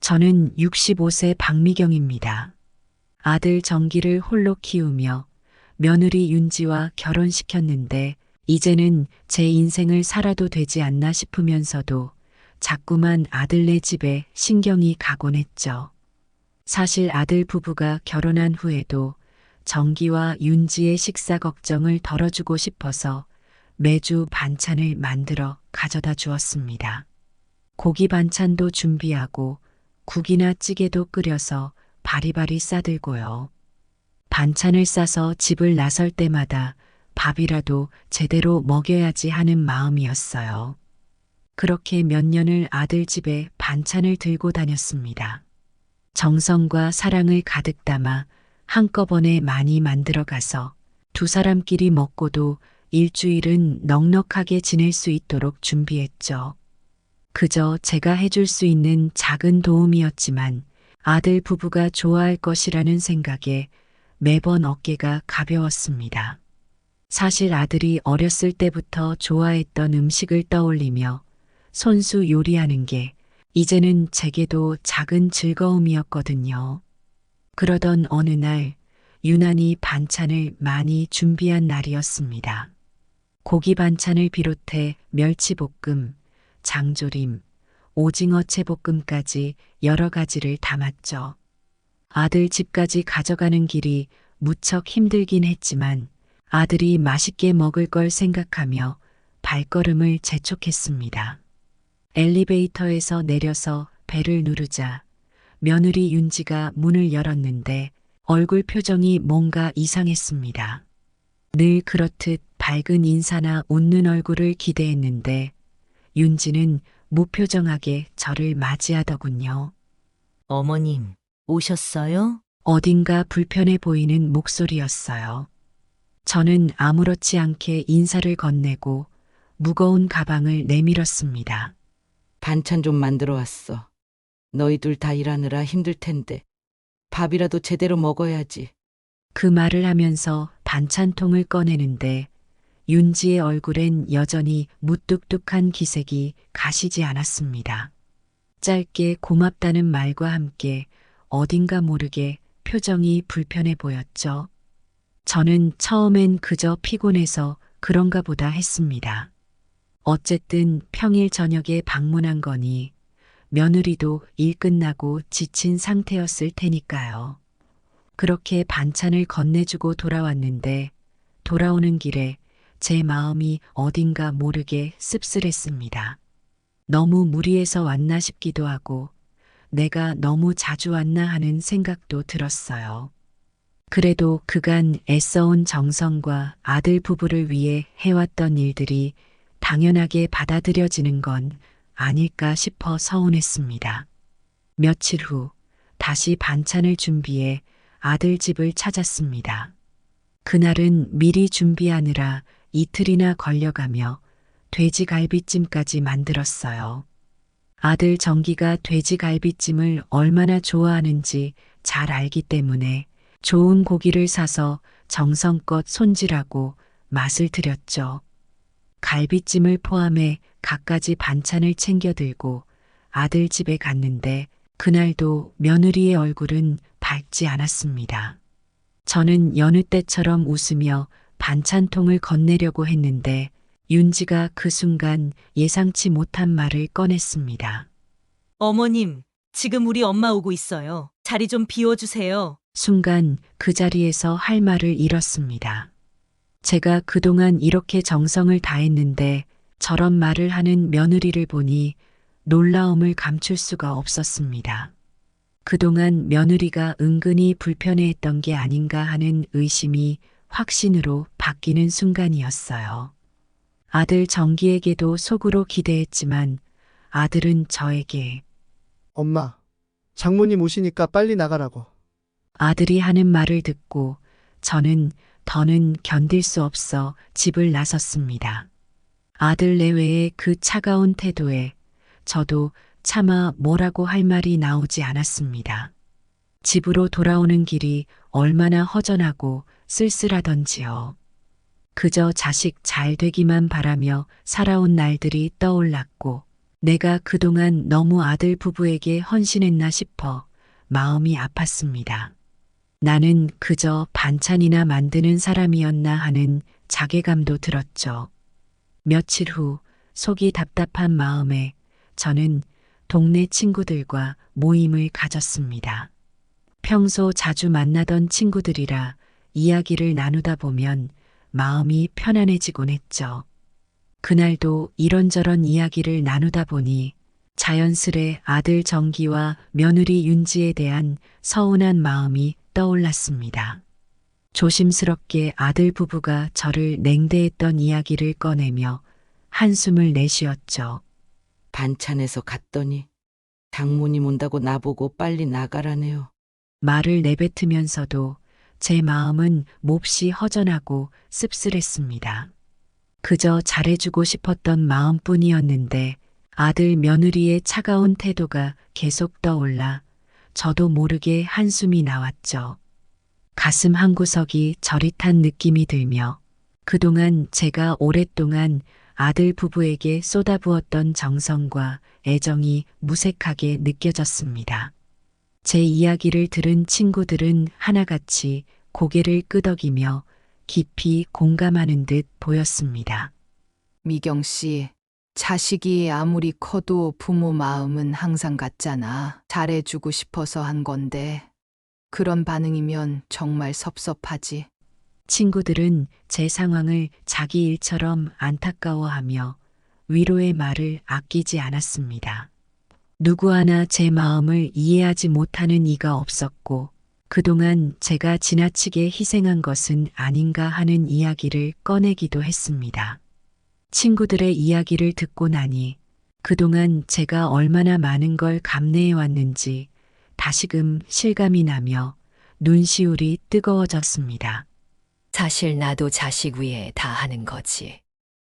저는 65세 박미경입니다. 아들 정기를 홀로 키우며 며느리 윤지와 결혼시켰는데 이제는 제 인생을 살아도 되지 않나 싶으면서도 자꾸만 아들네 집에 신경이 가곤 했죠. 사실 아들 부부가 결혼한 후에도 정기와 윤지의 식사 걱정을 덜어주고 싶어서 매주 반찬을 만들어 가져다 주었습니다. 고기 반찬도 준비하고 국이나 찌개도 끓여서 바리바리 싸들고요. 반찬을 싸서 집을 나설 때마다 밥이라도 제대로 먹여야지 하는 마음이었어요. 그렇게 몇 년을 아들 집에 반찬을 들고 다녔습니다. 정성과 사랑을 가득 담아 한꺼번에 많이 만들어 가서 두 사람끼리 먹고도 일주일은 넉넉하게 지낼 수 있도록 준비했죠. 그저 제가 해줄 수 있는 작은 도움이었지만 아들 부부가 좋아할 것이라는 생각에 매번 어깨가 가벼웠습니다. 사실 아들이 어렸을 때부터 좋아했던 음식을 떠올리며 손수 요리하는 게 이제는 제게도 작은 즐거움이었거든요. 그러던 어느 날 유난히 반찬을 많이 준비한 날이었습니다. 고기 반찬을 비롯해 멸치볶음, 장조림, 오징어 채볶음까지 여러 가지를 담았죠. 아들 집까지 가져가는 길이 무척 힘들긴 했지만 아들이 맛있게 먹을 걸 생각하며 발걸음을 재촉했습니다. 엘리베이터에서 내려서 벨을 누르자 며느리 윤지가 문을 열었는데 얼굴 표정이 뭔가 이상했습니다. 늘 그렇듯 밝은 인사나 웃는 얼굴을 기대했는데 윤지는 무표정하게 저를 맞이하더군요. 어머님, 오셨어요? 어딘가 불편해 보이는 목소리였어요. 저는 아무렇지 않게 인사를 건네고 무거운 가방을 내밀었습니다. 반찬 좀 만들어 왔어. 너희들 다 일하느라 힘들 텐데 밥이라도 제대로 먹어야지. 그 말을 하면서 반찬통을 꺼내는데 윤지의 얼굴엔 여전히 무뚝뚝한 기색이 가시지 않았습니다. 짧게 고맙다는 말과 함께 어딘가 모르게 표정이 불편해 보였죠. 저는 처음엔 그저 피곤해서 그런가 보다 했습니다. 어쨌든 평일 저녁에 방문한 거니 며느리도 일 끝나고 지친 상태였을 테니까요. 그렇게 반찬을 건네주고 돌아왔는데 돌아오는 길에 제 마음이 어딘가 모르게 씁쓸했습니다. 너무 무리해서 왔나 싶기도 하고 내가 너무 자주 왔나 하는 생각도 들었어요. 그래도 그간 애써온 정성과 아들 부부를 위해 해왔던 일들이 당연하게 받아들여지는 건 아닐까 싶어 서운했습니다. 며칠 후 다시 반찬을 준비해 아들 집을 찾았습니다. 그날은 미리 준비하느라 이틀이나 걸려가며 돼지갈비찜까지 만들었어요. 아들 정기가 돼지갈비찜을 얼마나 좋아하는지 잘 알기 때문에 좋은 고기를 사서 정성껏 손질하고 맛을 들였죠. 갈비찜을 포함해 갖가지 반찬을 챙겨 들고 아들 집에 갔는데 그날도 며느리의 얼굴은 밝지 않았습니다. 저는 여느 때처럼 웃으며 반찬통을 건네려고 했는데 윤지가 그 순간 예상치 못한 말을 꺼냈습니다. 어머님, 지금 우리 엄마 오고 있어요. 자리 좀 비워주세요. 순간 그 자리에서 할 말을 잃었습니다. 제가 그동안 이렇게 정성을 다했는데 저런 말을 하는 며느리를 보니 놀라움을 감출 수가 없었습니다. 그동안 며느리가 은근히 불편해했던 게 아닌가 하는 의심이 확신으로 바뀌는 순간이었어요. 아들 정기에게도 속으로 기대했지만 아들은 저에게 엄마, 장모님 오시니까 빨리 나가라고. 아들이 하는 말을 듣고 저는 더는 견딜 수 없어 집을 나섰습니다. 아들 내외의 그 차가운 태도에 저도 차마 뭐라고 할 말이 나오지 않았습니다. 집으로 돌아오는 길이 얼마나 허전하고 쓸쓸하던지요. 그저 자식 잘 되기만 바라며 살아온 날들이 떠올랐고 내가 그동안 너무 아들 부부에게 헌신했나 싶어 마음이 아팠습니다. 나는 그저 반찬이나 만드는 사람이었나 하는 자괴감도 들었죠. 며칠 후 속이 답답한 마음에 저는 동네 친구들과 모임을 가졌습니다. 평소 자주 만나던 친구들이라 이야기를 나누다 보면 마음이 편안해지곤 했죠. 그날도 이런저런 이야기를 나누다 보니 자연스레 아들 정기와 며느리 윤지에 대한 서운한 마음이 떠올랐습니다. 조심스럽게 아들 부부가 저를 냉대했던 이야기를 꺼내며 한숨을 내쉬었죠. 반찬에서 갔더니 장모님 온다고 나보고 빨리 나가라네요. 말을 내뱉으면서도 제 마음은 몹시 허전하고 씁쓸했습니다. 그저 잘해주고 싶었던 마음뿐이었는데 아들 며느리의 차가운 태도가 계속 떠올라 저도 모르게 한숨이 나왔죠. 가슴 한구석이 저릿한 느낌이 들며 그동안 제가 오랫동안 아들 부부에게 쏟아부었던 정성과 애정이 무색하게 느껴졌습니다. 제 이야기를 들은 친구들은 하나같이 고개를 끄덕이며 깊이 공감하는 듯 보였습니다. 미경 씨, 자식이 아무리 커도 부모 마음은 항상 같잖아. 잘해주고 싶어서 한 건데, 그런 반응이면 정말 섭섭하지. 친구들은 제 상황을 자기 일처럼 안타까워하며 위로의 말을 아끼지 않았습니다. 누구 하나 제 마음을 이해하지 못하는 이가 없었고 그동안 제가 지나치게 희생한 것은 아닌가 하는 이야기를 꺼내기도 했습니다. 친구들의 이야기를 듣고 나니 그동안 제가 얼마나 많은 걸 감내해 왔는지 다시금 실감이 나며 눈시울이 뜨거워졌습니다. 사실 나도 자식 위해 다 하는 거지.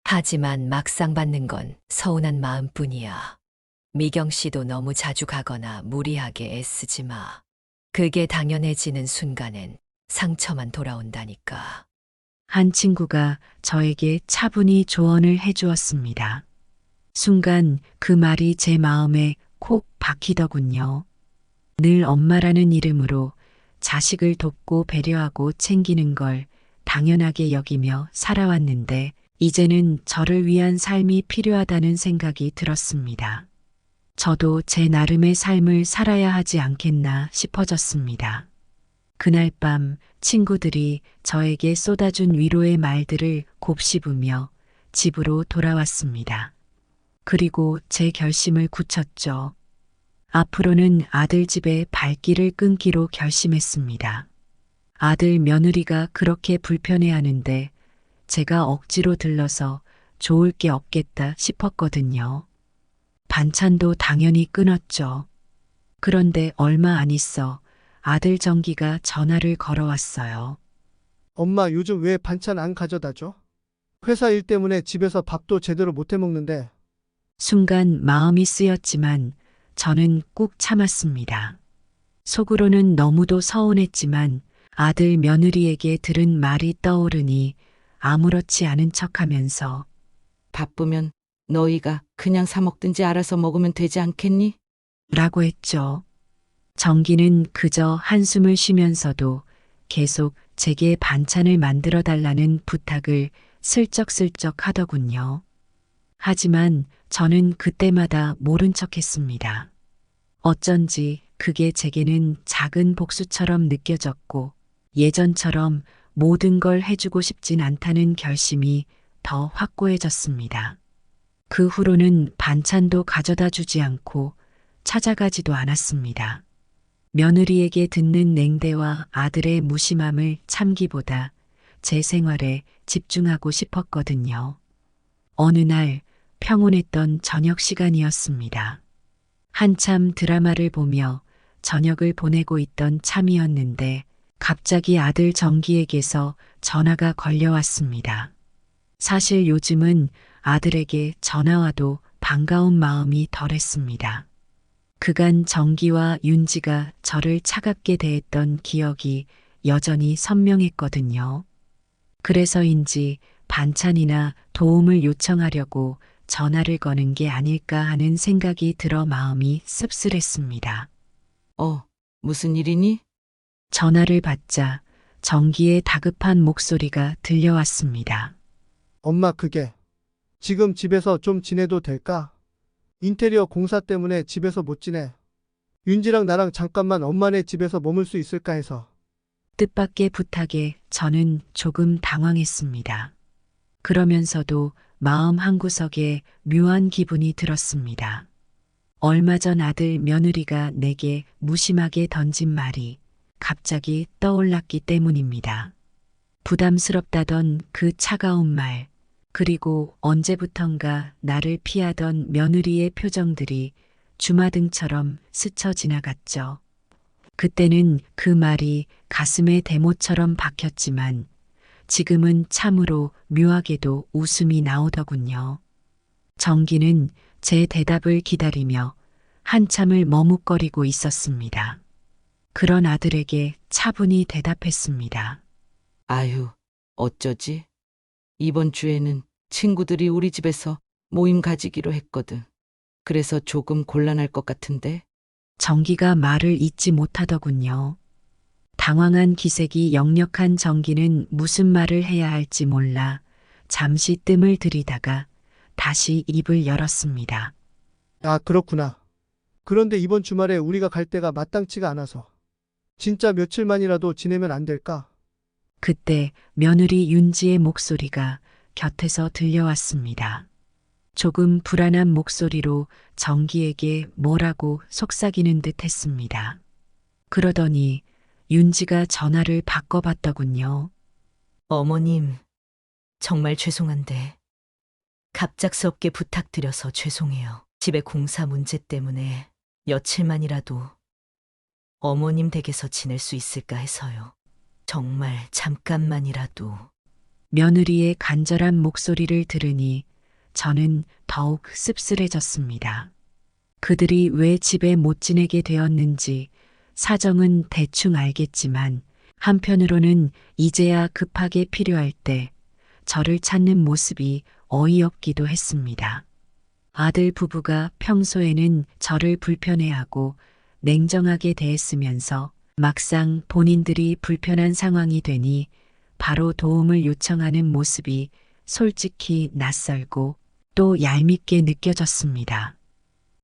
하지만 막상 받는 건 서운한 마음뿐이야. 미경 씨도 너무 자주 가거나 무리하게 애쓰지 마. 그게 당연해지는 순간엔 상처만 돌아온다니까. 한 친구가 저에게 차분히 조언을 해주었습니다. 순간 그 말이 제 마음에 콕 박히더군요. 늘 엄마라는 이름으로 자식을 돕고 배려하고 챙기는 걸 당연하게 여기며 살아왔는데 이제는 저를 위한 삶이 필요하다는 생각이 들었습니다. 저도 제 나름의 삶을 살아야 하지 않겠나 싶어졌습니다. 그날 밤 친구들이 저에게 쏟아준 위로의 말들을 곱씹으며 집으로 돌아왔습니다. 그리고 제 결심을 굳혔죠. 앞으로는 아들 집에 발길을 끊기로 결심했습니다. 아들 며느리가 그렇게 불편해하는데 제가 억지로 들러서 좋을 게 없겠다 싶었거든요. 반찬도 당연히 끊었죠. 그런데 얼마 안 있어 아들 정기가 전화를 걸어왔어요. 엄마 요즘 왜 반찬 안 가져다 줘? 회사 일 때문에 집에서 밥도 제대로 못 해 먹는데. 순간 마음이 쓰였지만 저는 꾹 참았습니다. 속으로는 너무도 서운했지만 아들 며느리에게 들은 말이 떠오르니 아무렇지 않은 척하면서 바쁘면 너희가 그냥 사 먹든지 알아서 먹으면 되지 않겠니? 라고 했죠. 정기는 그저 한숨을 쉬면서도 계속 제게 반찬을 만들어 달라는 부탁을 슬쩍슬쩍 하더군요. 하지만 저는 그때마다 모른 척했습니다. 어쩐지 그게 제게는 작은 복수처럼 느껴졌고 예전처럼 모든 걸 해주고 싶진 않다는 결심이 더 확고해졌습니다. 그 후로는 반찬도 가져다 주지 않고 찾아가지도 않았습니다. 며느리에게 듣는 냉대와 아들의 무심함을 참기보다 제 생활에 집중하고 싶었거든요. 어느 날 평온했던 저녁 시간이었습니다. 한참 드라마를 보며 저녁을 보내고 있던 참이었는데 갑자기 아들 정기에게서 전화가 걸려왔습니다. 사실 요즘은 아들에게 전화와도 반가운 마음이 덜했습니다. 그간 정기와 윤지가 저를 차갑게 대했던 기억이 여전히 선명했거든요. 그래서인지 반찬이나 도움을 요청하려고 전화를 거는 게 아닐까 하는 생각이 들어 마음이 씁쓸했습니다. 무슨 일이니? 전화를 받자 정기의 다급한 목소리가 들려왔습니다. 엄마, 그게 지금 집에서 좀 지내도 될까? 인테리어 공사 때문에 집에서 못 지내. 윤지랑 나랑 잠깐만 엄마네 집에서 머물 수 있을까 해서. 뜻밖의 부탁에 저는 조금 당황했습니다. 그러면서도 마음 한구석에 묘한 기분이 들었습니다. 얼마 전 아들 며느리가 내게 무심하게 던진 말이 갑자기 떠올랐기 때문입니다. 부담스럽다던 그 차가운 말, 그리고 언제부턴가 나를 피하던 며느리의 표정들이 주마등처럼 스쳐 지나갔죠. 그때는 그 말이 가슴에 대못처럼 박혔지만 지금은 참으로 묘하게도 웃음이 나오더군요. 정기는 제 대답을 기다리며 한참을 머뭇거리고 있었습니다. 그런 아들에게 차분히 대답했습니다. 아유, 어쩌지? 이번 주에는 친구들이 우리 집에서 모임 가지기로 했거든. 그래서 조금 곤란할 것 같은데. 정기가 말을 잇지 못하더군요. 당황한 기색이 역력한 정기는 무슨 말을 해야 할지 몰라 잠시 뜸을 들이다가 다시 입을 열었습니다. 아, 그렇구나. 그런데 이번 주말에 우리가 갈 데가 마땅치가 않아서. 진짜 며칠만이라도 지내면 안 될까? 그때 며느리 윤지의 목소리가 곁에서 들려왔습니다. 조금 불안한 목소리로 정기에게 뭐라고 속삭이는 듯 했습니다. 그러더니 윤지가 전화를 바꿔봤더군요. 어머님, 정말 죄송한데 갑작스럽게 부탁드려서 죄송해요. 집에 공사 문제 때문에 며칠만이라도 어머님 댁에서 지낼 수 있을까 해서요. 정말 잠깐만이라도. 며느리의 간절한 목소리를 들으니 저는 더욱 씁쓸해졌습니다. 그들이 왜 집에 못 지내게 되었는지 사정은 대충 알겠지만 한편으로는 이제야 급하게 필요할 때 저를 찾는 모습이 어이없기도 했습니다. 아들 부부가 평소에는 저를 불편해하고 냉정하게 대했으면서 막상 본인들이 불편한 상황이 되니 바로 도움을 요청하는 모습이 솔직히 낯설고 또 얄밉게 느껴졌습니다.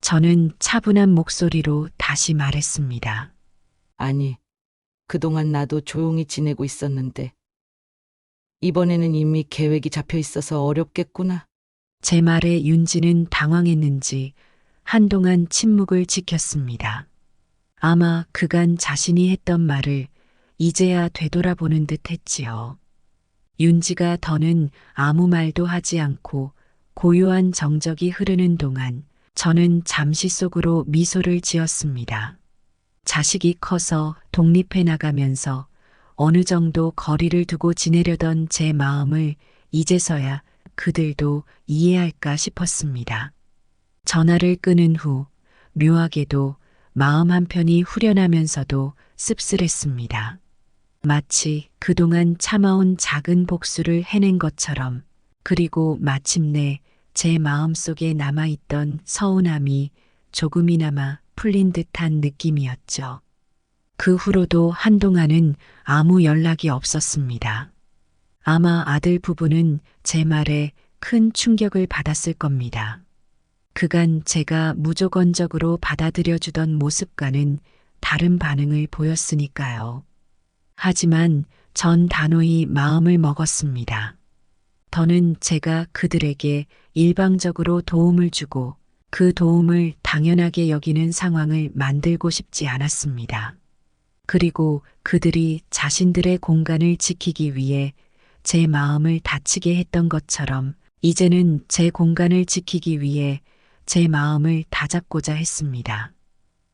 저는 차분한 목소리로 다시 말했습니다. 아니, 그동안 나도 조용히 지내고 있었는데 이번에는 이미 계획이 잡혀 있어서 어렵겠구나. 제 말에 윤지는 당황했는지 한동안 침묵을 지켰습니다. 아마 그간 자신이 했던 말을 이제야 되돌아보는 듯 했지요. 윤지가 더는 아무 말도 하지 않고 고요한 정적이 흐르는 동안 저는 잠시 속으로 미소를 지었습니다. 자식이 커서 독립해 나가면서 어느 정도 거리를 두고 지내려던 제 마음을 이제서야 그들도 이해할까 싶었습니다. 전화를 끊은 후 묘하게도 마음 한편이 후련하면서도 씁쓸했습니다. 마치 그동안 참아온 작은 복수를 해낸 것처럼, 그리고 마침내 제 마음속에 남아있던 서운함이 조금이나마 풀린 듯한 느낌이었죠. 그 후로도 한동안은 아무 연락이 없었습니다. 아마 아들 부부는 제 말에 큰 충격을 받았을 겁니다. 그간 제가 무조건적으로 받아들여주던 모습과는 다른 반응을 보였으니까요. 하지만 전 단호히 마음을 먹었습니다. 더는 제가 그들에게 일방적으로 도움을 주고 그 도움을 당연하게 여기는 상황을 만들고 싶지 않았습니다. 그리고 그들이 자신들의 공간을 지키기 위해 제 마음을 다치게 했던 것처럼 이제는 제 공간을 지키기 위해 제 마음을 다잡고자 했습니다.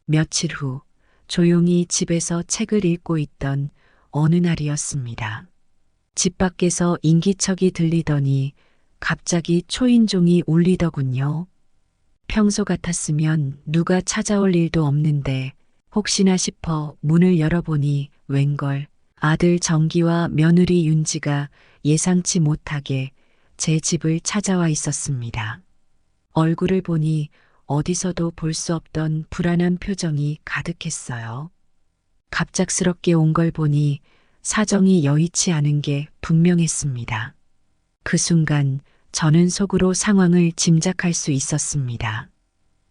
며칠 후 조용히 집에서 책을 읽고 있던 어느 날이었습니다. 집 밖에서 인기척이 들리더니 갑자기 초인종이 울리더군요. 평소 같았으면 누가 찾아올 일도 없는데 혹시나 싶어 문을 열어보니 웬걸 아들 정기와 며느리 윤지가 예상치 못하게 제 집을 찾아와 있었습니다. 얼굴을 보니 어디서도 볼 수 없던 불안한 표정이 가득했어요. 갑작스럽게 온 걸 보니 사정이 여의치 않은 게 분명했습니다. 그 순간 저는 속으로 상황을 짐작할 수 있었습니다.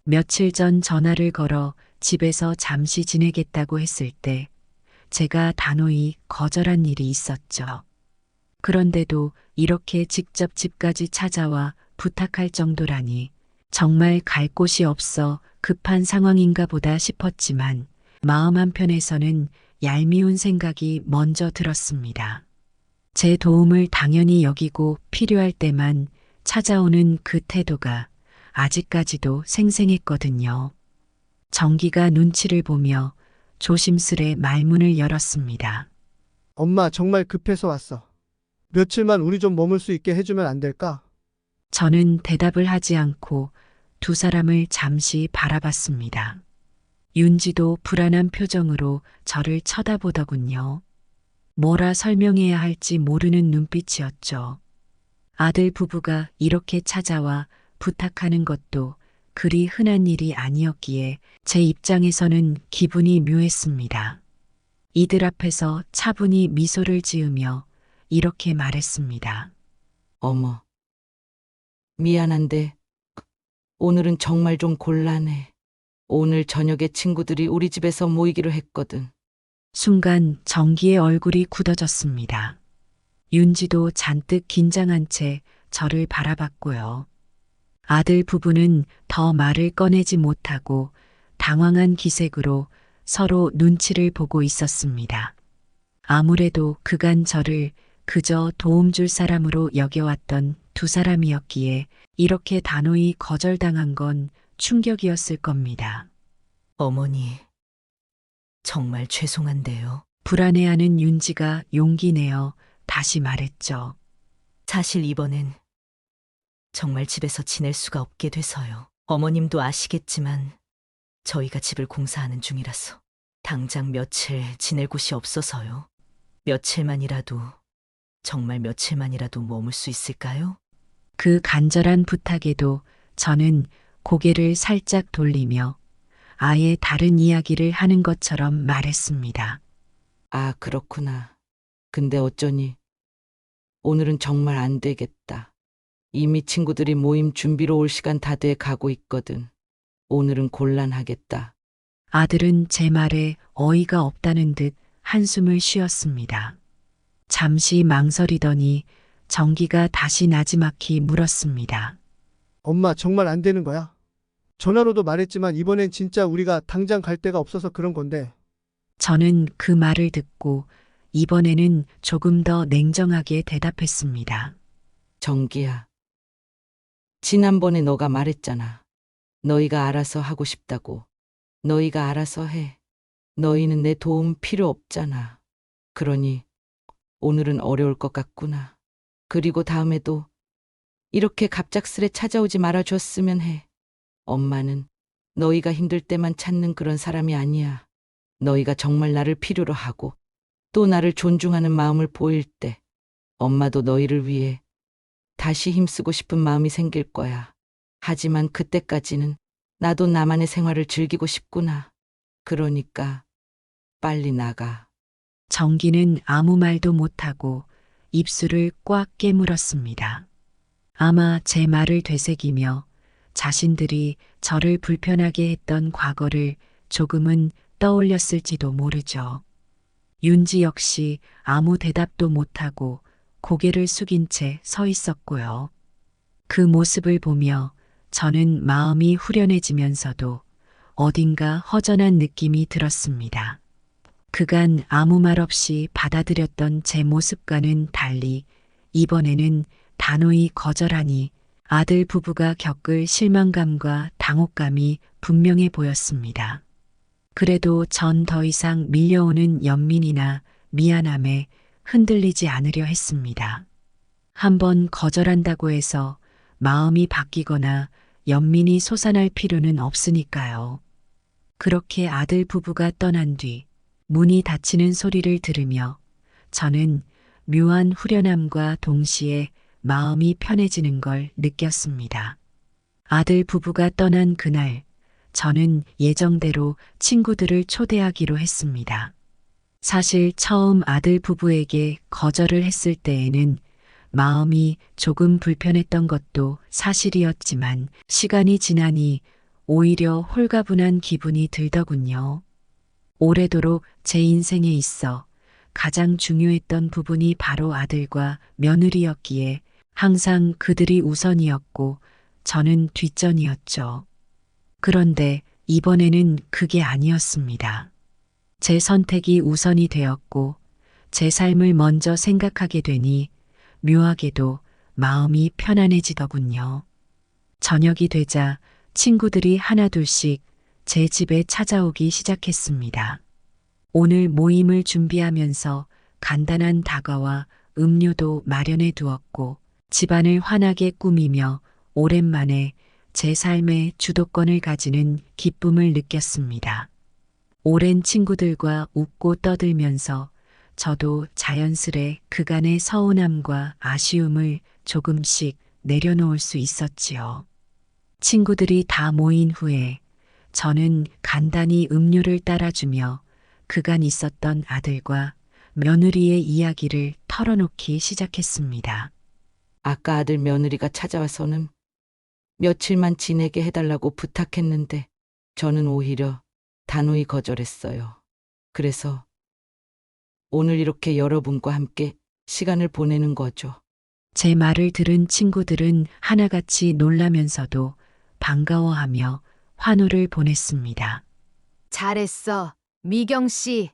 며칠 전 전화를 걸어 집에서 잠시 지내겠다고 했을 때 제가 단호히 거절한 일이 있었죠. 그런데도 이렇게 직접 집까지 찾아와 부탁할 정도라니 정말 갈 곳이 없어 급한 상황인가 보다 싶었지만 마음 한편에서는 얄미운 생각이 먼저 들었습니다. 제 도움을 당연히 여기고 필요할 때만 찾아오는 그 태도가 아직까지도 생생했거든요. 정기가 눈치를 보며 조심스레 말문을 열었습니다. 엄마 정말 급해서 왔어. 며칠만 우리 좀 머물 수 있게 해주면 안 될까? 저는 대답을 하지 않고 두 사람을 잠시 바라봤습니다. 윤지도 불안한 표정으로 저를 쳐다보더군요. 뭐라 설명해야 할지 모르는 눈빛이었죠. 아들 부부가 이렇게 찾아와 부탁하는 것도 그리 흔한 일이 아니었기에 제 입장에서는 기분이 묘했습니다. 이들 앞에서 차분히 미소를 지으며 이렇게 말했습니다. 어머, 미안한데 오늘은 정말 좀 곤란해. 오늘 저녁에 친구들이 우리 집에서 모이기로 했거든. 순간 정기의 얼굴이 굳어졌습니다. 윤지도 잔뜩 긴장한 채 저를 바라봤고요. 아들 부부는 더 말을 꺼내지 못하고 당황한 기색으로 서로 눈치를 보고 있었습니다. 아무래도 그간 저를 그저 도움 줄 사람으로 여겨왔던 두 사람이었기에 이렇게 단호히 거절당한 건 충격이었을 겁니다. 어머니, 정말 죄송한데요. 불안해하는 윤지가 용기 내어 다시 말했죠. 사실 이번엔 정말 집에서 지낼 수가 없게 돼서요. 어머님도 아시겠지만 저희가 집을 공사하는 중이라서 당장 며칠 지낼 곳이 없어서요. 며칠만이라도, 정말 며칠만이라도 머물 수 있을까요? 그 간절한 부탁에도 저는 고개를 살짝 돌리며 아예 다른 이야기를 하는 것처럼 말했습니다. 아, 그렇구나. 근데 어쩌니? 오늘은 정말 안 되겠다. 이미 친구들이 모임 준비로 올 시간 다 돼 가고 있거든. 오늘은 곤란하겠다. 아들은 제 말에 어이가 없다는 듯 한숨을 쉬었습니다. 잠시 망설이더니 정기가 다시 나지막히 물었습니다. 엄마 정말 안 되는 거야? 전화로도 말했지만 이번엔 진짜 우리가 당장 갈 데가 없어서 그런 건데. 저는 그 말을 듣고 이번에는 조금 더 냉정하게 대답했습니다. 정기야. 지난번에 너가 말했잖아. 너희가 알아서 하고 싶다고. 너희가 알아서 해. 너희는 내 도움 필요 없잖아. 그러니 오늘은 어려울 것 같구나. 그리고 다음에도 이렇게 갑작스레 찾아오지 말아줬으면 해. 엄마는 너희가 힘들 때만 찾는 그런 사람이 아니야. 너희가 정말 나를 필요로 하고 또 나를 존중하는 마음을 보일 때 엄마도 너희를 위해 다시 힘쓰고 싶은 마음이 생길 거야. 하지만 그때까지는 나도 나만의 생활을 즐기고 싶구나. 그러니까 빨리 나가. 정기는 아무 말도 못하고 입술을 꽉 깨물었습니다. 아마 제 말을 되새기며 자신들이 저를 불편하게 했던 과거를 조금은 떠올렸을지도 모르죠. 윤지 역시 아무 대답도 못하고 고개를 숙인 채 서 있었고요. 그 모습을 보며 저는 마음이 후련해지면서도 어딘가 허전한 느낌이 들었습니다. 그간 아무 말 없이 받아들였던 제 모습과는 달리 이번에는 단호히 거절하니 아들 부부가 겪을 실망감과 당혹감이 분명해 보였습니다. 그래도 전 더 이상 밀려오는 연민이나 미안함에 흔들리지 않으려 했습니다. 한번 거절한다고 해서 마음이 바뀌거나 연민이 솟아날 필요는 없으니까요. 그렇게 아들 부부가 떠난 뒤 문이 닫히는 소리를 들으며 저는 묘한 후련함과 동시에 마음이 편해지는 걸 느꼈습니다. 아들 부부가 떠난 그날, 저는 예정대로 친구들을 초대하기로 했습니다. 사실 처음 아들 부부에게 거절을 했을 때에는 마음이 조금 불편했던 것도 사실이었지만 시간이 지나니 오히려 홀가분한 기분이 들더군요. 오래도록 제 인생에 있어 가장 중요했던 부분이 바로 아들과 며느리였기에 항상 그들이 우선이었고 저는 뒷전이었죠. 그런데 이번에는 그게 아니었습니다. 제 선택이 우선이 되었고 제 삶을 먼저 생각하게 되니 묘하게도 마음이 편안해지더군요. 저녁이 되자 친구들이 하나둘씩 제 집에 찾아오기 시작했습니다. 오늘 모임을 준비하면서 간단한 다과와 음료도 마련해 두었고 집안을 환하게 꾸미며 오랜만에 제 삶의 주도권을 가지는 기쁨을 느꼈습니다. 오랜 친구들과 웃고 떠들면서 저도 자연스레 그간의 서운함과 아쉬움을 조금씩 내려놓을 수 있었지요. 친구들이 다 모인 후에 저는 간단히 음료를 따라주며 그간 있었던 아들과 며느리의 이야기를 털어놓기 시작했습니다. 아까 아들 며느리가 찾아와서는 며칠만 지내게 해달라고 부탁했는데 저는 오히려 단호히 거절했어요. 그래서 오늘 이렇게 여러분과 함께 시간을 보내는 거죠. 제 말을 들은 친구들은 하나같이 놀라면서도 반가워하며 환호를 보냈습니다. 잘했어, 미경 씨.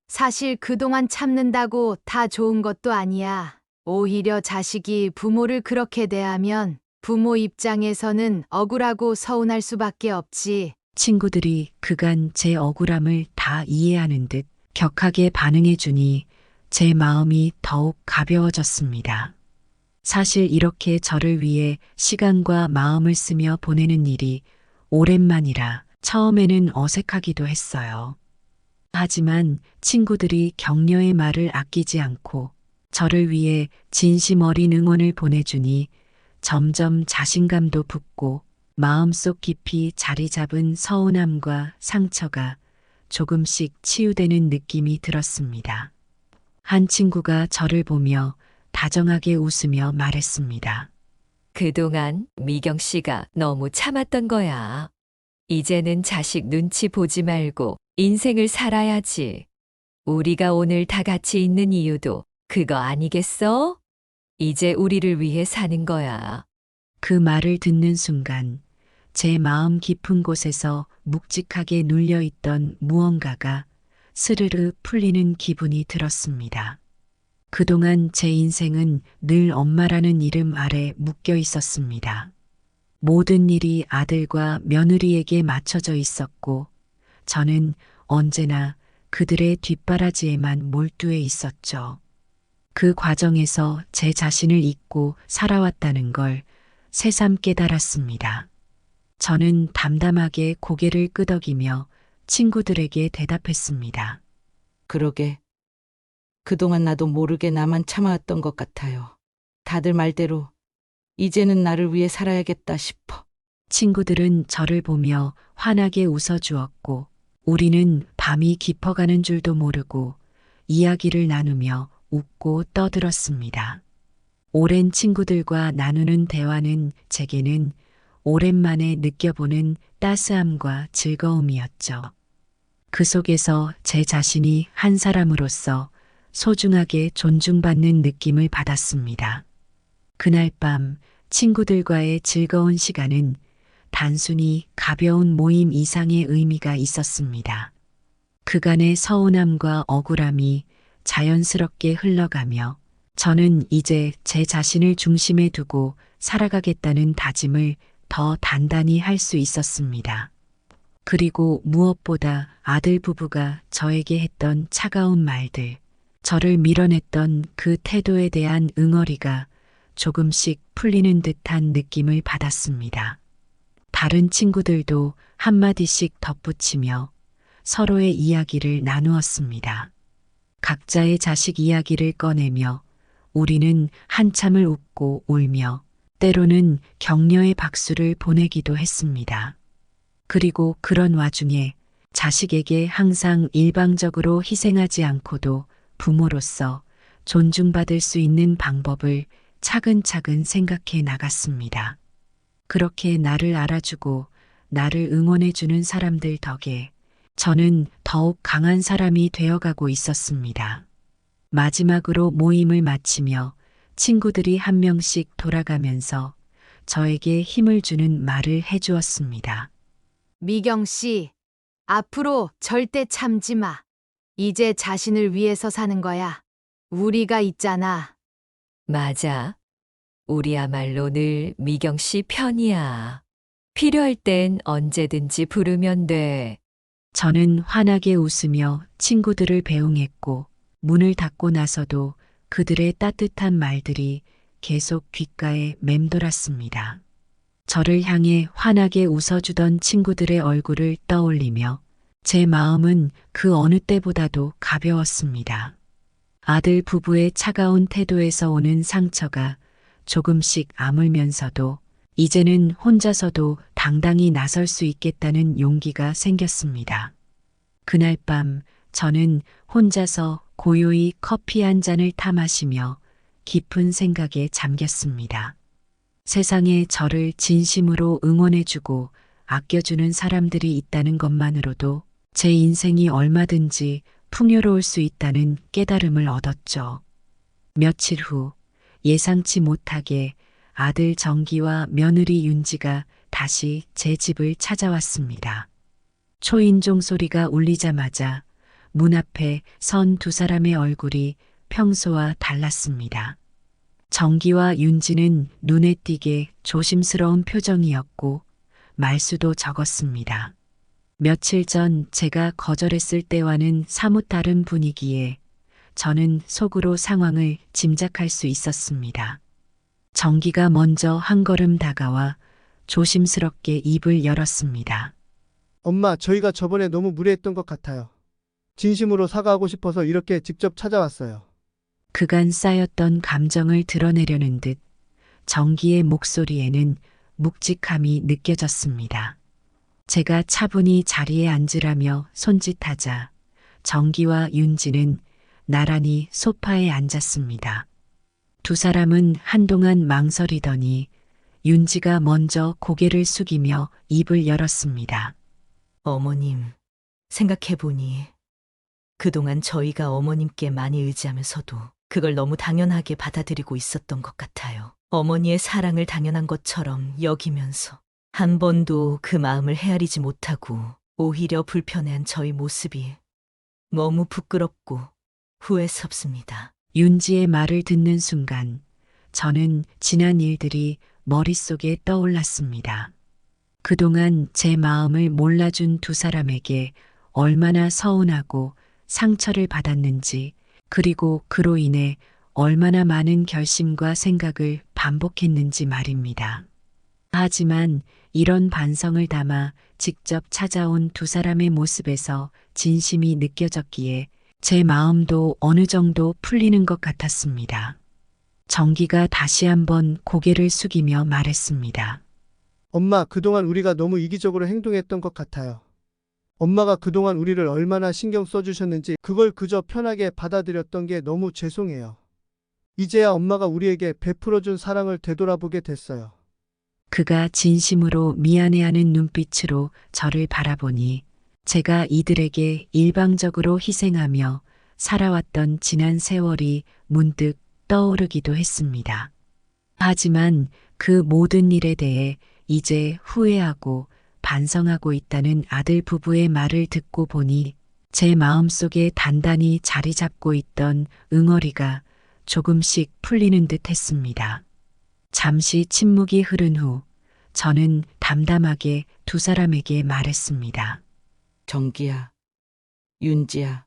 사실 그동안 참는다고 다 좋은 것도 아니야. 오히려 자식이 부모를 그렇게 대하면 부모 입장에서는 억울하고 서운할 수밖에 없지. 친구들이 그간 제 억울함을 다 이해하는 듯 격하게 반응해주니 제 마음이 더욱 가벼워졌습니다. 사실 이렇게 저를 위해 시간과 마음을 쓰며 보내는 일이 오랜만이라 처음에는 어색하기도 했어요. 하지만 친구들이 격려의 말을 아끼지 않고 저를 위해 진심 어린 응원을 보내주니 점점 자신감도 붙고 마음속 깊이 자리 잡은 서운함과 상처가 조금씩 치유되는 느낌이 들었습니다. 한 친구가 저를 보며 다정하게 웃으며 말했습니다. 그동안 미경 씨가 너무 참았던 거야. 이제는 자식 눈치 보지 말고 인생을 살아야지. 우리가 오늘 다 같이 있는 이유도 그거 아니겠어? 이제 우리를 위해 사는 거야. 그 말을 듣는 순간 제 마음 깊은 곳에서 묵직하게 눌려있던 무언가가 스르르 풀리는 기분이 들었습니다. 그동안 제 인생은 늘 엄마라는 이름 아래 묶여 있었습니다. 모든 일이 아들과 며느리에게 맞춰져 있었고 저는 언제나 그들의 뒷바라지에만 몰두해 있었죠. 그 과정에서 제 자신을 잊고 살아왔다는 걸 새삼 깨달았습니다. 저는 담담하게 고개를 끄덕이며 친구들에게 대답했습니다. 그러게. 그동안 나도 모르게 나만 참아왔던 것 같아요. 다들 말대로 이제는 나를 위해 살아야겠다 싶어. 친구들은 저를 보며 환하게 웃어주었고 우리는 밤이 깊어가는 줄도 모르고 이야기를 나누며 웃고 떠들었습니다. 오랜 친구들과 나누는 대화는 제게는 오랜만에 느껴보는 따스함과 즐거움이었죠. 그 속에서 제 자신이 한 사람으로서 소중하게 존중받는 느낌을 받았습니다. 그날 밤 친구들과의 즐거운 시간은 단순히 가벼운 모임 이상의 의미가 있었습니다. 그간의 서운함과 억울함이 자연스럽게 흘러가며 저는 이제 제 자신을 중심에 두고 살아가겠다는 다짐을 더 단단히 할 수 있었습니다. 그리고 무엇보다 아들 부부가 저에게 했던 차가운 말들, 저를 밀어냈던 그 태도에 대한 응어리가 조금씩 풀리는 듯한 느낌을 받았습니다. 다른 친구들도 한마디씩 덧붙이며 서로의 이야기를 나누었습니다. 각자의 자식 이야기를 꺼내며 우리는 한참을 웃고 울며 때로는 격려의 박수를 보내기도 했습니다. 그리고 그런 와중에 자식에게 항상 일방적으로 희생하지 않고도 부모로서 존중받을 수 있는 방법을 차근차근 생각해 나갔습니다. 그렇게 나를 알아주고 나를 응원해주는 사람들 덕에 저는 더욱 강한 사람이 되어가고 있었습니다. 마지막으로 모임을 마치며 친구들이 한 명씩 돌아가면서 저에게 힘을 주는 말을 해주었습니다. 미경 씨, 앞으로 절대 참지 마. 이제 자신을 위해서 사는 거야. 우리가 있잖아. 맞아. 우리야말로 늘 미경 씨 편이야. 필요할 땐 언제든지 부르면 돼. 저는 환하게 웃으며 친구들을 배웅했고 문을 닫고 나서도 그들의 따뜻한 말들이 계속 귓가에 맴돌았습니다. 저를 향해 환하게 웃어주던 친구들의 얼굴을 떠올리며 제 마음은 그 어느 때보다도 가벼웠습니다. 아들 부부의 차가운 태도에서 오는 상처가 조금씩 아물면서도 이제는 혼자서도 당당히 나설 수 있겠다는 용기가 생겼습니다. 그날 밤 저는 혼자서 고요히 커피 한 잔을 타 마시며 깊은 생각에 잠겼습니다. 세상에 저를 진심으로 응원해주고 아껴주는 사람들이 있다는 것만으로도 제 인생이 얼마든지 풍요로울 수 있다는 깨달음을 얻었죠. 며칠 후 예상치 못하게 아들 정기와 며느리 윤지가 다시 제 집을 찾아왔습니다. 초인종 소리가 울리자마자 문 앞에 선 두 사람의 얼굴이 평소와 달랐습니다. 정기와 윤지는 눈에 띄게 조심스러운 표정이었고 말수도 적었습니다. 며칠 전 제가 거절했을 때와는 사뭇 다른 분위기에 저는 속으로 상황을 짐작할 수 있었습니다. 정기가 먼저 한 걸음 다가와 조심스럽게 입을 열었습니다. 엄마, 저희가 저번에 너무 무례했던 것 같아요. 진심으로 사과하고 싶어서 이렇게 직접 찾아왔어요. 그간 쌓였던 감정을 드러내려는 듯 정기의 목소리에는 묵직함이 느껴졌습니다. 제가 차분히 자리에 앉으라며 손짓하자 정기와 윤지는 나란히 소파에 앉았습니다. 두 사람은 한동안 망설이더니 윤지가 먼저 고개를 숙이며 입을 열었습니다. 어머님, 생각해보니 그동안 저희가 어머님께 많이 의지하면서도 그걸 너무 당연하게 받아들이고 있었던 것 같아요. 어머니의 사랑을 당연한 것처럼 여기면서 한 번도 그 마음을 헤아리지 못하고 오히려 불편해한 저희 모습이 너무 부끄럽고 후회스럽습니다. 윤지의 말을 듣는 순간 저는 지난 일들이 머릿속에 떠올랐습니다. 그동안 제 마음을 몰라준 두 사람에게 얼마나 서운하고 상처를 받았는지, 그리고 그로 인해 얼마나 많은 결심과 생각을 반복했는지 말입니다. 하지만 이런 반성을 담아 직접 찾아온 두 사람의 모습에서 진심이 느껴졌기에 제 마음도 어느 정도 풀리는 것 같았습니다. 정기가 다시 한번 고개를 숙이며 말했습니다. 엄마, 그동안 우리가 너무 이기적으로 행동했던 것 같아요. 엄마가 그동안 우리를 얼마나 신경 써주셨는지 그걸 그저 편하게 받아들였던 게 너무 죄송해요. 이제야 엄마가 우리에게 베풀어준 사랑을 되돌아보게 됐어요. 그가 진심으로 미안해하는 눈빛으로 저를 바라보니 제가 이들에게 일방적으로 희생하며 살아왔던 지난 세월이 문득 떠오르기도 했습니다. 하지만 그 모든 일에 대해 이제 후회하고 반성하고 있다는 아들 부부의 말을 듣고 보니 제 마음속에 단단히 자리 잡고 있던 응어리가 조금씩 풀리는 듯 했습니다. 잠시 침묵이 흐른 후 저는 담담하게 두 사람에게 말했습니다. 정기야, 윤지야,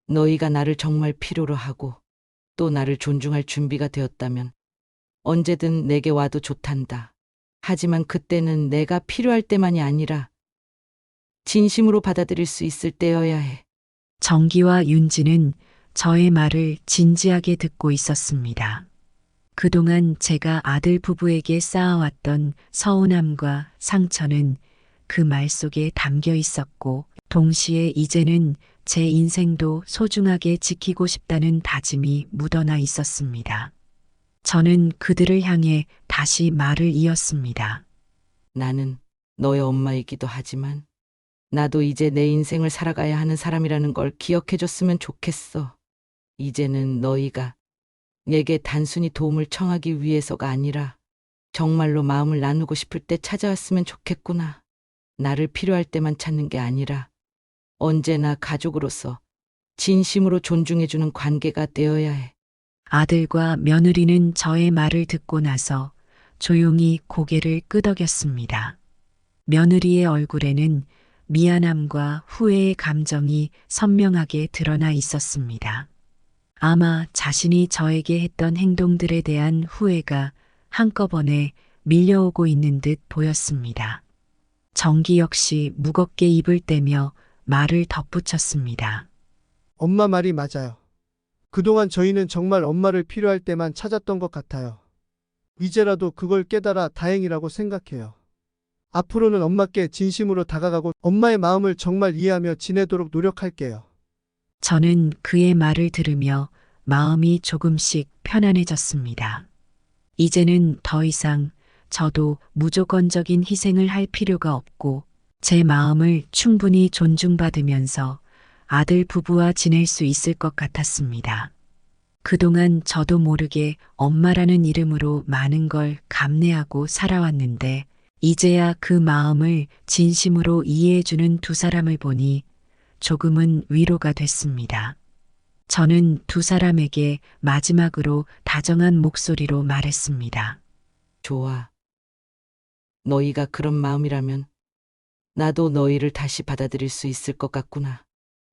너희가 나를 정말 필요로 하고 또 나를 존중할 준비가 되었다면 언제든 내게 와도 좋단다. 하지만 그때는 내가 필요할 때만이 아니라 진심으로 받아들일 수 있을 때여야 해. 정기와 윤지는 저의 말을 진지하게 듣고 있었습니다. 그동안 제가 아들 부부에게 쌓아왔던 서운함과 상처는 그 말 속에 담겨 있었고, 동시에 이제는 제 인생도 소중하게 지키고 싶다는 다짐이 묻어나 있었습니다. 저는 그들을 향해 다시 말을 이었습니다. 나는 너의 엄마이기도 하지만 나도 이제 내 인생을 살아가야 하는 사람이라는 걸 기억해줬으면 좋겠어. 이제는 너희가 내게 단순히 도움을 청하기 위해서가 아니라 정말로 마음을 나누고 싶을 때 찾아왔으면 좋겠구나. 나를 필요할 때만 찾는 게 아니라 언제나 가족으로서 진심으로 존중해주는 관계가 되어야 해. 아들과 며느리는 저의 말을 듣고 나서 조용히 고개를 끄덕였습니다. 며느리의 얼굴에는 미안함과 후회의 감정이 선명하게 드러나 있었습니다. 아마 자신이 저에게 했던 행동들에 대한 후회가 한꺼번에 밀려오고 있는 듯 보였습니다. 정기 역시 무겁게 입을 떼며 말을 덧붙였습니다. 엄마 말이 맞아요. 그동안 저희는 정말 엄마를 필요할 때만 찾았던 것 같아요. 이제라도 그걸 깨달아 다행이라고 생각해요. 앞으로는 엄마께 진심으로 다가가고 엄마의 마음을 정말 이해하며 지내도록 노력할게요. 저는 그의 말을 들으며 마음이 조금씩 편안해졌습니다. 이제는 더 이상 저도 무조건적인 희생을 할 필요가 없고 제 마음을 충분히 존중받으면서 아들 부부와 지낼 수 있을 것 같았습니다. 그동안 저도 모르게 엄마라는 이름으로 많은 걸 감내하고 살아왔는데 이제야 그 마음을 진심으로 이해해주는 두 사람을 보니 조금은 위로가 됐습니다. 저는 두 사람에게 마지막으로 다정한 목소리로 말했습니다. 좋아. 너희가 그런 마음이라면 나도 너희를 다시 받아들일 수 있을 것 같구나.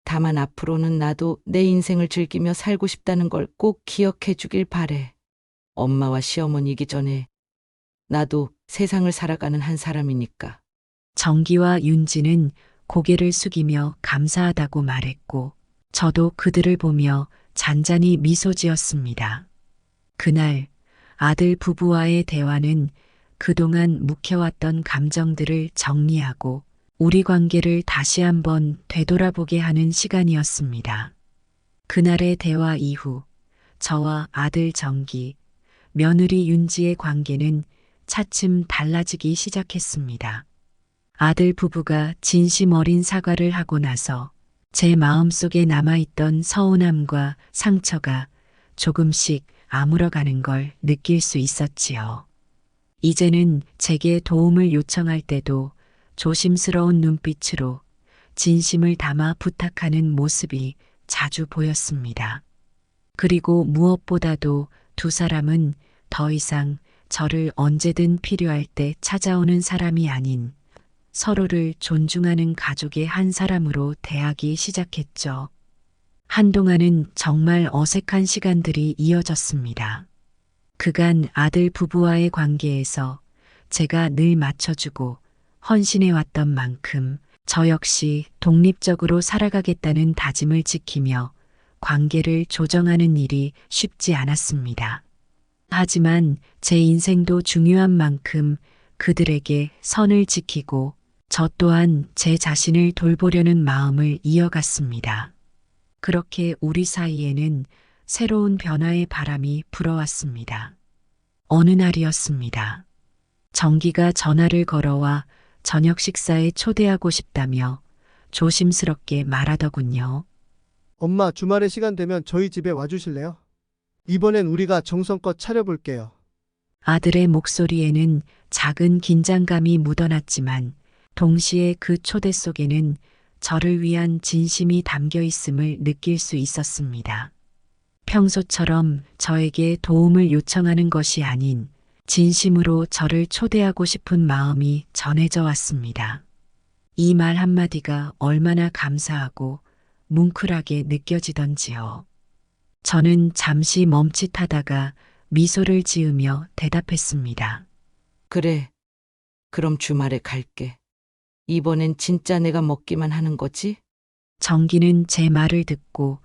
다만 앞으로는 나도 내 인생을 즐기며 살고 싶다는 걸 꼭 기억해 주길 바래. 엄마와 시어머니이기 전에 나도 세상을 살아가는 한 사람이니까. 정기와 윤지는 고개를 숙이며 감사하다고 말했고 저도 그들을 보며 잔잔히 미소 지었습니다. 그날 아들 부부와의 대화는 그동안 묵혀왔던 감정들을 정리하고 우리 관계를 다시 한번 되돌아보게 하는 시간이었습니다. 그날의 대화 이후 저와 아들 정기, 며느리 윤지의 관계는 차츰 달라지기 시작했습니다. 아들 부부가 진심 어린 사과를 하고 나서 제 마음속에 남아있던 서운함과 상처가 조금씩 아물어가는 걸 느낄 수 있었지요. 이제는 제게 도움을 요청할 때도 조심스러운 눈빛으로 진심을 담아 부탁하는 모습이 자주 보였습니다. 그리고 무엇보다도 두 사람은 더 이상 저를 언제든 필요할 때 찾아오는 사람이 아닌 서로를 존중하는 가족의 한 사람으로 대하기 시작했죠. 한동안은 정말 어색한 시간들이 이어졌습니다. 그간 아들 부부와의 관계에서 제가 늘 맞춰주고 헌신해왔던 만큼 저 역시 독립적으로 살아가겠다는 다짐을 지키며 관계를 조정하는 일이 쉽지 않았습니다. 하지만 제 인생도 중요한 만큼 그들에게 선을 지키고 저 또한 제 자신을 돌보려는 마음을 이어갔습니다. 그렇게 우리 사이에는 새로운 변화의 바람이 불어왔습니다. 어느 날이었습니다. 정기가 전화를 걸어와 저녁 식사에 초대하고 싶다며 조심스럽게 말하더군요. 엄마 주말에 시간 되면 저희 집에 와주실래요? 이번엔 우리가 정성껏 차려볼게요. 아들의 목소리에는 작은 긴장감이 묻어났지만 동시에 그 초대 속에는 저를 위한 진심이 담겨 있음을 느낄 수 있었습니다. 평소처럼 저에게 도움을 요청하는 것이 아닌 진심으로 저를 초대하고 싶은 마음이 전해져 왔습니다. 이 말 한마디가 얼마나 감사하고 뭉클하게 느껴지던지요. 저는 잠시 멈칫하다가 미소를 지으며 대답했습니다. 그래. 그럼 주말에 갈게. 이번엔 진짜 내가 먹기만 하는 거지? 정기는 제 말을 듣고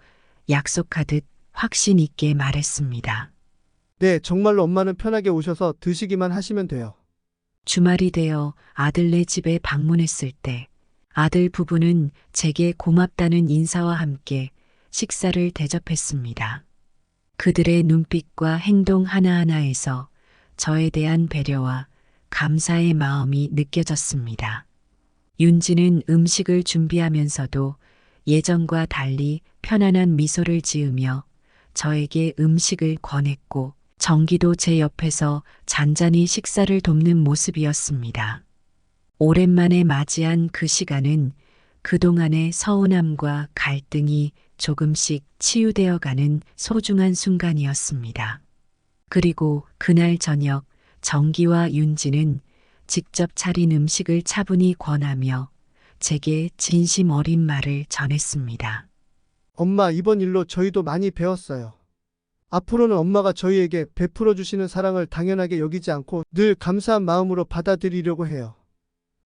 약속하듯 확신 있게 말했습니다. 네, 정말로 엄마는 편하게 오셔서 드시기만 하시면 돼요. 주말이 되어 아들네 집에 방문했을 때 아들 부부는 제게 고맙다는 인사와 함께 식사를 대접했습니다. 그들의 눈빛과 행동 하나하나에서 저에 대한 배려와 감사의 마음이 느껴졌습니다. 윤지는 음식을 준비하면서도 예전과 달리 편안한 미소를 지으며 저에게 음식을 권했고 정기도 제 옆에서 잔잔히 식사를 돕는 모습이었습니다. 오랜만에 맞이한 그 시간은 그동안의 서운함과 갈등이 조금씩 치유되어 가는 소중한 순간이었습니다. 그리고 그날 저녁 정기와 윤지는 직접 차린 음식을 차분히 권하며 제게 진심 어린 말을 전했습니다. 엄마, 이번 일로 저희도 많이 배웠어요. 앞으로는 엄마가 저희에게 베풀어 주시는 사랑을 당연하게 여기지 않고 늘 감사한 마음으로 받아들이려고 해요.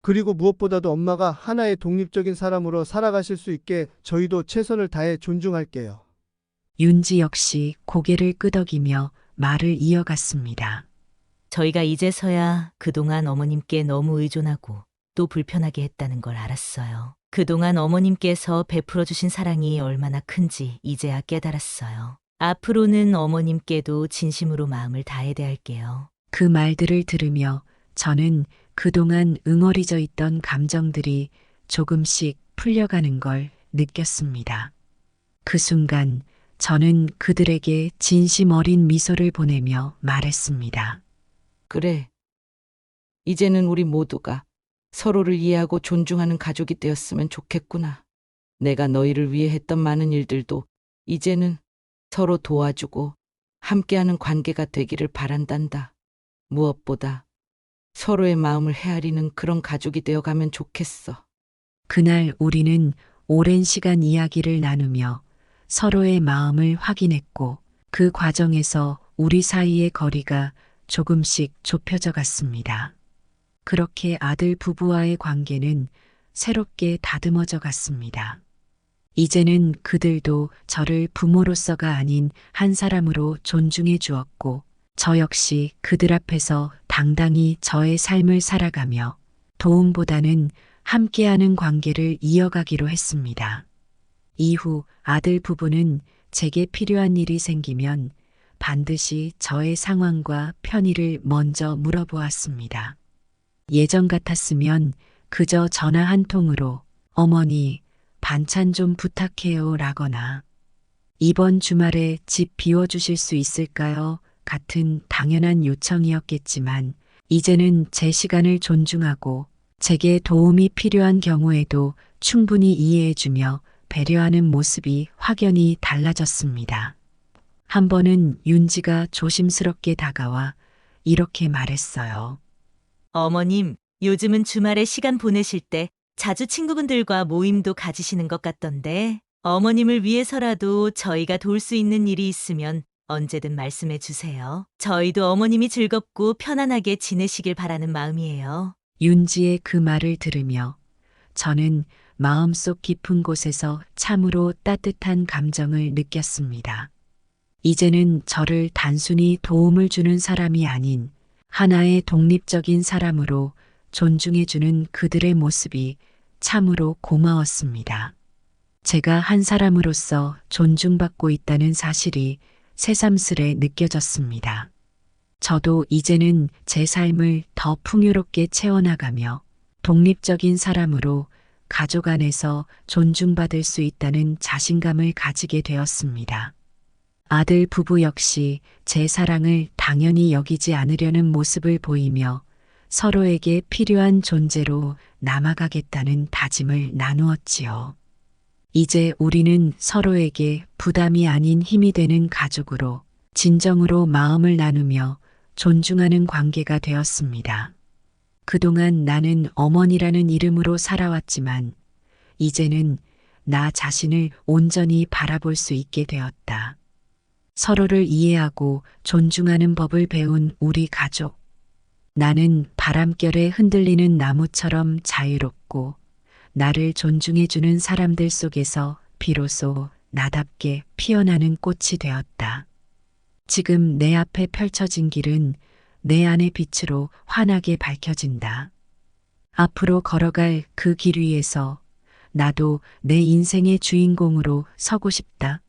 그리고 무엇보다도 엄마가 하나의 독립적인 사람으로 살아가실 수 있게 저희도 최선을 다해 존중할게요. 윤지 역시 고개를 끄덕이며 말을 이어갔습니다. 저희가 이제서야 그동안 어머님께 너무 의존하고 또 불편하게 했다는 걸 알았어요. 그동안 어머님께서 베풀어 주신 사랑이 얼마나 큰지 이제야 깨달았어요. 앞으로는 어머님께도 진심으로 마음을 다해 대할게요. 그 말들을 들으며 저는 그동안 응어리져 있던 감정들이 조금씩 풀려가는 걸 느꼈습니다. 그 순간 저는 그들에게 진심 어린 미소를 보내며 말했습니다. 그래. 이제는 우리 모두가 서로를 이해하고 존중하는 가족이 되었으면 좋겠구나. 내가 너희를 위해 했던 많은 일들도 이제는 서로 도와주고 함께하는 관계가 되기를 바란단다. 무엇보다 서로의 마음을 헤아리는 그런 가족이 되어가면 좋겠어. 그날 우리는 오랜 시간 이야기를 나누며 서로의 마음을 확인했고 그 과정에서 우리 사이의 거리가 조금씩 좁혀져 갔습니다. 그렇게 아들 부부와의 관계는 새롭게 다듬어져 갔습니다. 이제는 그들도 저를 부모로서가 아닌 한 사람으로 존중해 주었고 저 역시 그들 앞에서 당당히 저의 삶을 살아가며 도움보다는 함께하는 관계를 이어가기로 했습니다. 이후 아들 부부는 제게 필요한 일이 생기면 반드시 저의 상황과 편의를 먼저 물어보았습니다. 예전 같았으면 그저 전화 한 통으로 어머니, 반찬 좀 부탁해요 라거나 이번 주말에 집 비워주실 수 있을까요? 같은 당연한 요청이었겠지만 이제는 제 시간을 존중하고 제게 도움이 필요한 경우에도 충분히 이해해주며 배려하는 모습이 확연히 달라졌습니다. 한 번은 윤지가 조심스럽게 다가와 이렇게 말했어요. 어머님, 요즘은 주말에 시간 보내실 때 자주 친구분들과 모임도 가지시는 것 같던데 어머님을 위해서라도 저희가 도울 수 있는 일이 있으면 언제든 말씀해 주세요. 저희도 어머님이 즐겁고 편안하게 지내시길 바라는 마음이에요. 윤지의 그 말을 들으며 저는 마음속 깊은 곳에서 참으로 따뜻한 감정을 느꼈습니다. 이제는 저를 단순히 도움을 주는 사람이 아닌 하나의 독립적인 사람으로 존중해주는 그들의 모습이 참으로 고마웠습니다. 제가 한 사람으로서 존중받고 있다는 사실이 새삼스레 느껴졌습니다. 저도 이제는 제 삶을 더 풍요롭게 채워나가며 독립적인 사람으로 가족 안에서 존중받을 수 있다는 자신감을 가지게 되었습니다. 아들 부부 역시 제 사랑을 당연히 여기지 않으려는 모습을 보이며 서로에게 필요한 존재로 남아가겠다는 다짐을 나누었지요. 이제 우리는 서로에게 부담이 아닌 힘이 되는 가족으로 진정으로 마음을 나누며 존중하는 관계가 되었습니다. 그동안 나는 어머니라는 이름으로 살아왔지만 이제는 나 자신을 온전히 바라볼 수 있게 되었다. 서로를 이해하고 존중하는 법을 배운 우리 가족. 나는 바람결에 흔들리는 나무처럼 자유롭고 나를 존중해주는 사람들 속에서 비로소 나답게 피어나는 꽃이 되었다. 지금 내 앞에 펼쳐진 길은 내 안의 빛으로 환하게 밝혀진다. 앞으로 걸어갈 그 길 위에서 나도 내 인생의 주인공으로 서고 싶다.